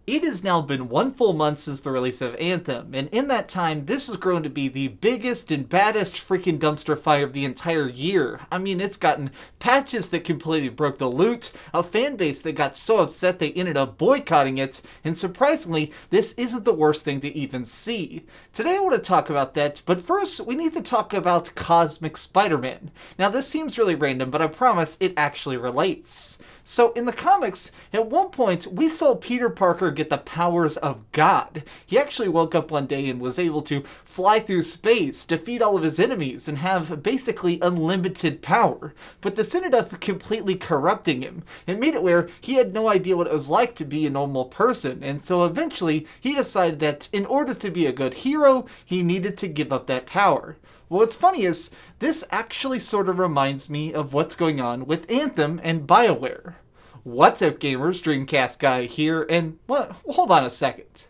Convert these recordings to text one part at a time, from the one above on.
It has now been 1 full month since the release of Anthem, and in that time, this has grown to be the biggest and baddest freaking dumpster fire of the entire year. I mean, it's gotten patches that completely broke the loot, a fanbase that got so upset they ended up boycotting it, and surprisingly, this isn't the worst thing to even see. Today I want to talk about that, but first, we need to talk about Cosmic Spider-Man. Now, this seems really random, but I promise it actually relates. So, in the comics, at one point, we saw Peter Parker get the powers of God. He actually woke up one day and was able to fly through space, defeat all of his enemies, and have basically unlimited power. But this ended up completely corrupting him. It made it where he had no idea what it was like to be a normal person, and so eventually he decided that in order to be a good hero, he needed to give up that power. Well, what's funny is, this actually sort of reminds me of what's going on with Anthem and Bioware. What's up, gamers? DreamcastGuy here, and hold on a second.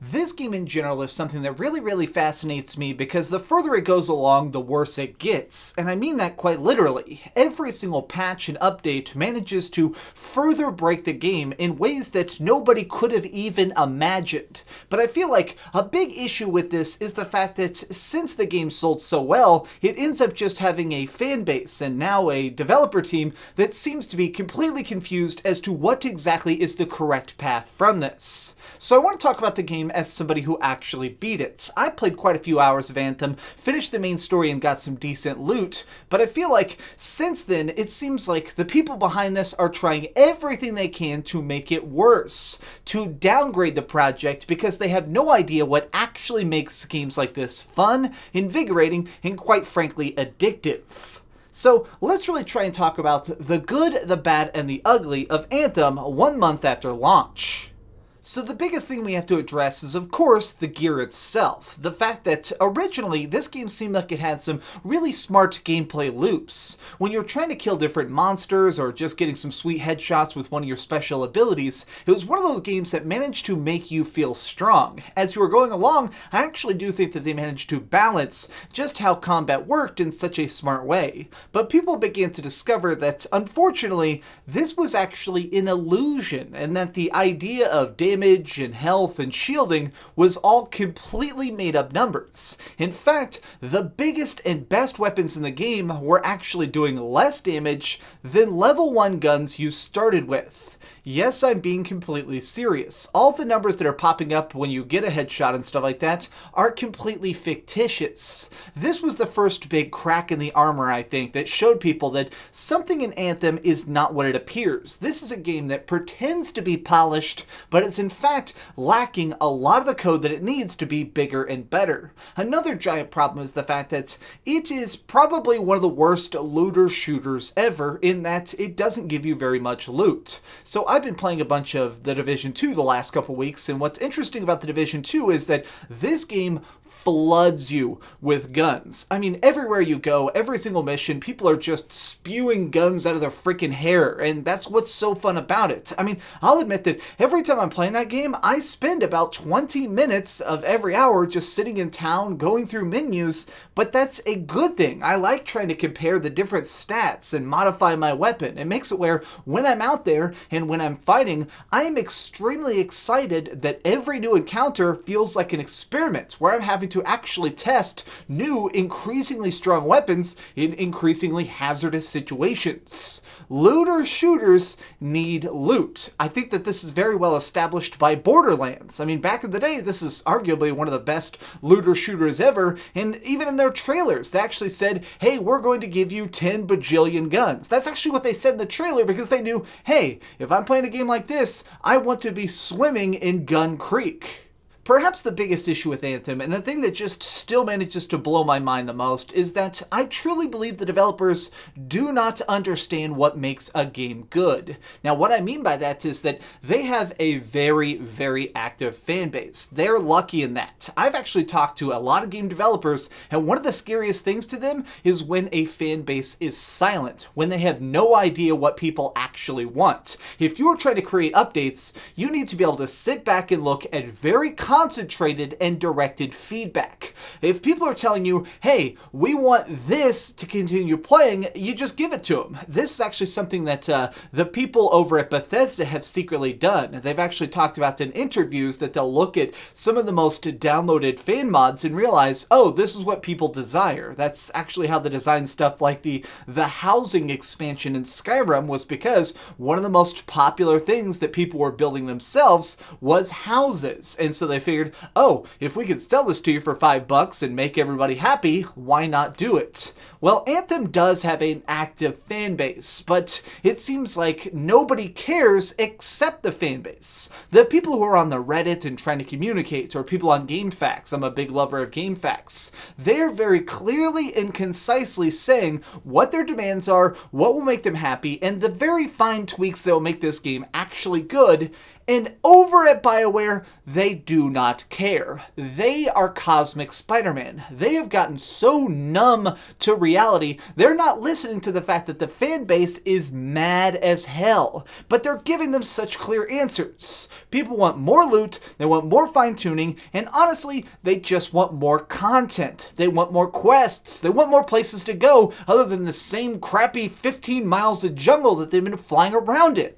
This game in general is something that really fascinates me because the further it goes along, the worse it gets. And I mean that quite literally. Every single patch and update manages to further break the game in ways that nobody could have even imagined. But I feel like a big issue with this is the fact that since the game sold so well, it ends up just having a fan base and now a developer team that seems to be completely confused as to what exactly is the correct path from this. So I want to talk about the game as somebody who actually beat it. I played quite a few hours of Anthem, finished the main story and got some decent loot, but I feel like since then it seems like the people behind this are trying everything they can to make it worse, to downgrade the project because they have no idea what actually makes games like this fun, invigorating, and quite frankly addictive. So let's really try and talk about the good, the bad, and the ugly of Anthem 1 month after launch. So the biggest thing we have to address is, of course, the gear itself. The fact that originally this game seemed like it had some really smart gameplay loops. When you're trying to kill different monsters or just getting some sweet headshots with one of your special abilities, it was one of those games that managed to make you feel strong. As you were going along, I actually do think that they managed to balance just how combat worked in such a smart way. But people began to discover that, unfortunately, this was actually an illusion, and that the idea of damage and health and shielding was all completely made up numbers. In fact, the biggest and best weapons in the game were actually doing less damage than level 1 guns you started with. Yes, I'm being completely serious. All the numbers that are popping up when you get a headshot and stuff like that are completely fictitious. This was the first big crack in the armor, I think, that showed people that something in Anthem is not what it appears. This is a game that pretends to be polished, but it's in fact lacking a lot of the code that it needs to be bigger and better. Another giant problem is the fact that it is probably one of the worst looter shooters ever in that it doesn't give you very much loot. So I've been playing a bunch of The Division 2 the last couple weeks, and what's interesting about The Division 2 is that this game floods you with guns. I mean, everywhere you go, every single mission, people are just spewing guns out of their freaking hair, and that's what's so fun about it. I mean, I'll admit that every time I'm playing that game, I spend about 20 minutes of every hour just sitting in town, going through menus, but that's a good thing. I like trying to compare the different stats and modify my weapon. It makes it where when I'm out there and when I'm fighting, I am extremely excited that every new encounter feels like an experiment where I'm having to actually test new, increasingly strong weapons in increasingly hazardous situations. Looter shooters need loot. I think that this is very well established by Borderlands. I mean, back in the day, this is arguably one of the best looter shooters ever, and even in their trailers, they actually said, hey, we're going to give you 10 bajillion guns. That's actually what they said in the trailer because they knew, hey, if I'm playing a game like this, I want to be swimming in Gun Creek. Perhaps the biggest issue with Anthem, and the thing that just still manages to blow my mind the most, is that I truly believe the developers do not understand what makes a game good. Now, what I mean by that is that they have a very active fan base. They're lucky in that. I've actually talked to a lot of game developers, and one of the scariest things to them is when a fan base is silent, when they have no idea what people actually want. If you're trying to create updates, you need to be able to sit back and look at very concentrated and directed feedback. If people are telling you, hey, we want this to continue playing, you just give it to them. This is actually something that the people over at Bethesda have secretly done. They've actually talked about in interviews that they'll look at some of the most downloaded fan mods and realize, oh, this is what people desire. That's actually how they designed stuff like the housing expansion in Skyrim, was because one of the most popular things that people were building themselves was houses. And so they figured, oh, if we could sell this to you for $5 and make everybody happy, why not do it? Well, Anthem does have an active fan base, but it seems like nobody cares except the fan base. The people who are on the Reddit and trying to communicate, or people on GameFAQs, I'm a big lover of GameFAQs, they're very clearly and concisely saying what their demands are, what will make them happy, and the very fine tweaks that will make this game actually good. And over at Bioware, they do not care. They are Cosmic Spider-Man. They have gotten so numb to reality, they're not listening to the fact that the fan base is mad as hell. But they're giving them such clear answers. People want more loot, they want more fine-tuning, and honestly, they just want more content. They want more quests, they want more places to go other than the same crappy 15 miles of jungle that they've been flying around in.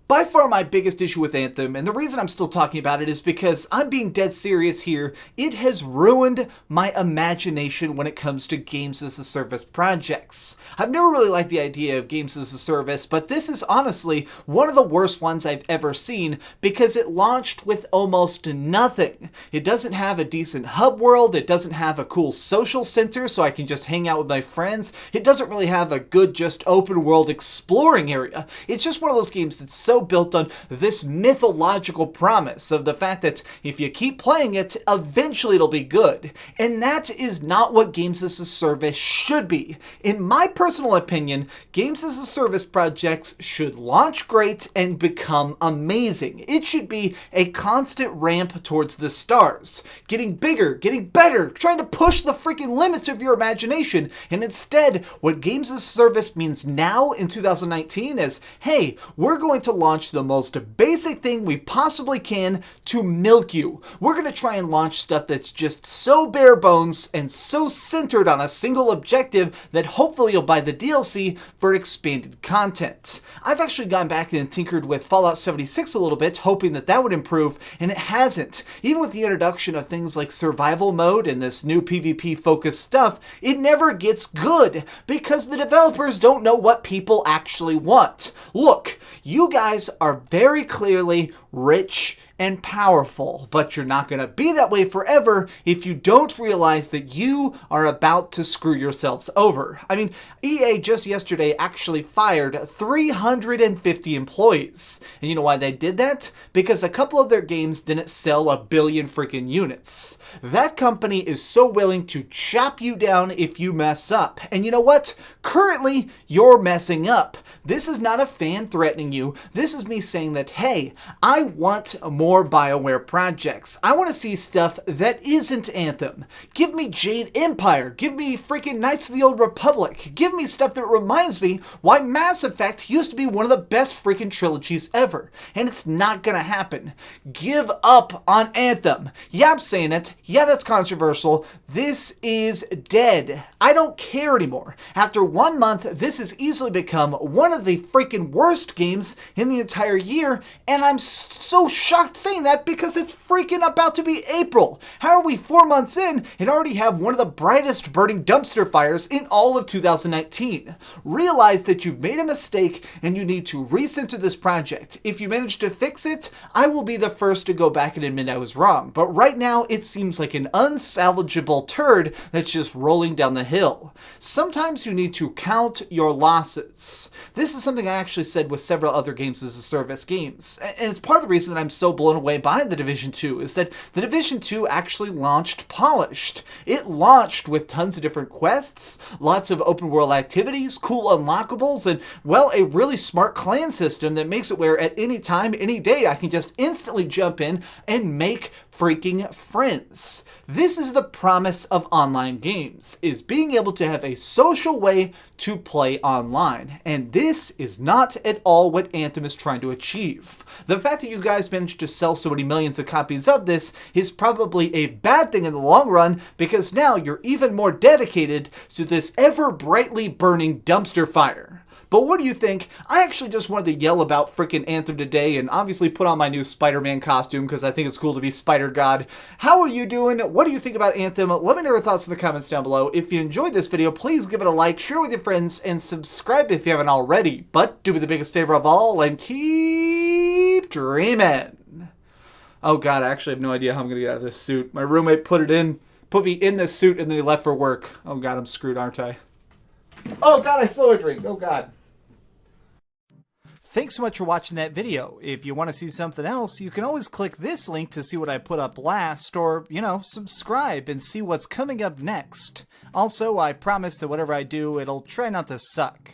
By far my biggest issue with Anthem, and the reason I'm still talking about it is because I'm being dead serious here, it has ruined my imagination when it comes to games as a service projects. I've never really liked the idea of games as a service, but this is honestly one of the worst ones I've ever seen because it launched with almost nothing. It doesn't have a decent hub world, it doesn't have a cool social center so I can just hang out with my friends, it doesn't really have a good just open world exploring area. It's just one of those games that's so built on this mythological promise of the fact that if you keep playing it, eventually it'll be good. And that is not what games as a service should be. In my personal opinion, games as a service projects should launch great and become amazing. It should be a constant ramp towards the stars, getting bigger, getting better, trying to push the freaking limits of your imagination. And instead, what games as a service means now in 2019 is, hey, we're going to launch the most basic thing we possibly can to milk you. We're going to try and launch stuff that's just so bare bones and so centered on a single objective that hopefully you'll buy the DLC for expanded content. I've actually gone back and tinkered with Fallout 76 a little bit, hoping that that would improve, and it hasn't. Even with the introduction of things like survival mode and this new PvP focused stuff, it never gets good because the developers don't know what people actually want. Look, you guys are very clearly rich and powerful, but you're not going to be that way forever if you don't realize that you are about to screw yourselves over. I mean, EA just yesterday actually fired 350 employees. And you know why they did that? Because a couple of their games didn't sell 1 billion freaking units. That company is so willing to chop you down if you mess up. And you know what? Currently, you're messing up. This is not a fan threatening you. This is me saying that, hey, I want more Bioware projects. I want to see stuff that isn't Anthem. Give me Jade Empire. Give me freaking Knights of the Old Republic. Give me stuff that reminds me why Mass Effect used to be one of the best freaking trilogies ever. And it's not gonna happen. Give up on Anthem. Yeah, I'm saying it. Yeah, that's controversial. This is dead. I don't care anymore. After 1 month, this has easily become one of the freaking worst games in the entire year, and I'm so shocked saying that because it's freaking about to be April. How are we 4 months in and already have one of the brightest burning dumpster fires in all of 2019? Realize that you've made a mistake and you need to recenter this project. If you manage to fix it, I will be the first to go back and admit I was wrong. But right now, it seems like an unsalvageable turd that's just rolling down the hill. Sometimes you need to count your losses. This is something I actually said with several other games as a service games. And it's part of the reason that I'm so blown away by The Division 2 is that The Division 2 actually launched polished. It launched with tons of different quests, lots of open world activities, cool unlockables, and, well, a really smart clan system that makes it where at any time, any day, I can just instantly jump in and make freaking friends. This is the promise of online games, is being able to have a social way to play online. And this is not at all what Anthem is trying to achieve. The fact that you guys managed to sell so many millions of copies of this is probably a bad thing in the long run, because now you're even more dedicated to this ever brightly burning dumpster fire. But what do you think? I actually just wanted to yell about frickin' Anthem today and obviously put on my new Spider-Man costume because I think it's cool to be Spider-God. How are you doing? What do you think about Anthem? Let me know your thoughts in the comments down below. If you enjoyed this video, please give it a like, share with your friends, and subscribe if you haven't already. But do me the biggest favor of all and keep dreaming. Oh god, I actually have no idea how I'm gonna get out of this suit. My roommate put me in this suit and then he left for work. Oh god, I'm screwed, aren't I? Oh god, I spilled a drink. Oh god. Thanks so much for watching that video. If you want to see something else, you can always click this link to see what I put up last, or, you know, subscribe and see what's coming up next. Also, I promise that whatever I do, it'll try not to suck.